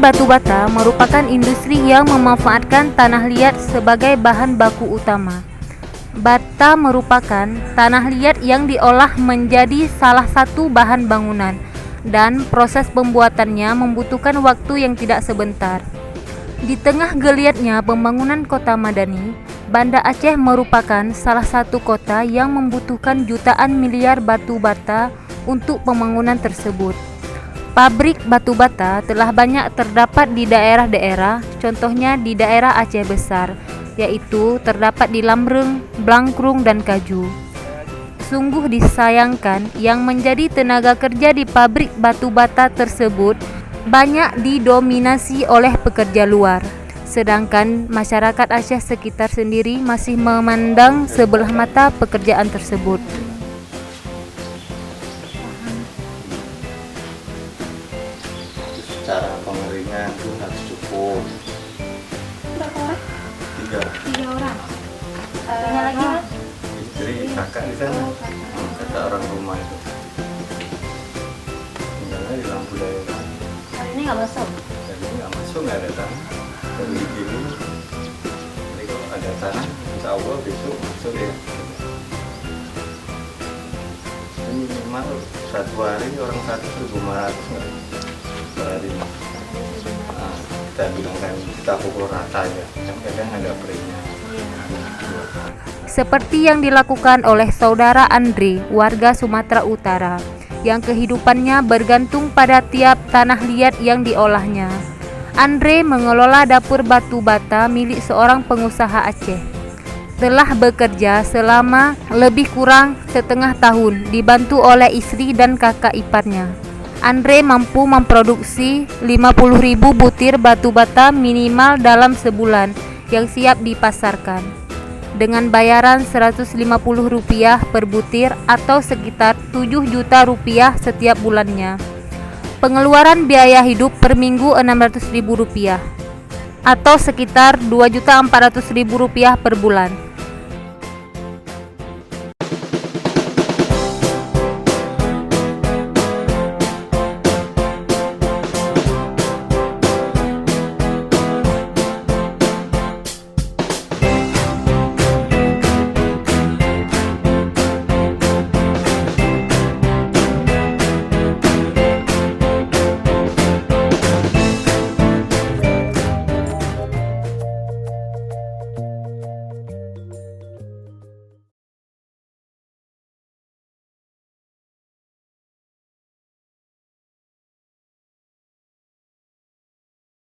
batu bata merupakan industri yang memanfaatkan tanah liat sebagai bahan baku utama. Bata merupakan tanah liat yang diolah menjadi salah satu bahan bangunan, dan proses pembuatannya membutuhkan waktu yang tidak sebentar. Di tengah geliatnya pembangunan kota madani, Banda Aceh merupakan salah satu kota yang membutuhkan jutaan miliar batu bata untuk pembangunan tersebut. Pabrik batu bata telah banyak terdapat di daerah-daerah, contohnya di daerah Aceh Besar, yaitu terdapat di Lamreng, Blangkrung, dan Kaju. Sungguh disayangkan yang menjadi tenaga kerja di pabrik batu bata tersebut banyak didominasi oleh pekerja luar, sedangkan masyarakat Aceh sekitar sendiri masih memandang sebelah mata pekerjaan tersebut. Cara pengeringan itu harus cukup. Berapa orang? 3 3 orang. Punya lagi, Mas? istri, kakak di sana. Kata orang rumah itu. Tinggalnya di lampu daerah. Hari ini nggak masuk. Jadi nggak masuk, nggak ada tanah. Dari gini, jadi kalau ada tanah, insya Allah besok masuk ya. Dan minimal satu hari orang 1.500 nggak sehari. Nah, kita bilang kan kita pukul rata ya, kan kadang ada perihnya. Seperti yang dilakukan oleh saudara Andre, warga Sumatera Utara, yang kehidupannya bergantung pada tiap tanah liat yang diolahnya. Andre mengelola dapur batu bata milik seorang pengusaha Aceh. Telah bekerja selama lebih kurang setengah tahun, dibantu oleh istri dan kakak iparnya. Andre mampu memproduksi 50.000 butir batu bata minimal dalam sebulan yang siap dipasarkan, dengan bayaran Rp150 per butir atau sekitar 7 juta rupiah setiap bulannya. Pengeluaran biaya hidup per minggu Rp600.000 atau sekitar Rp2.400.000 per bulan.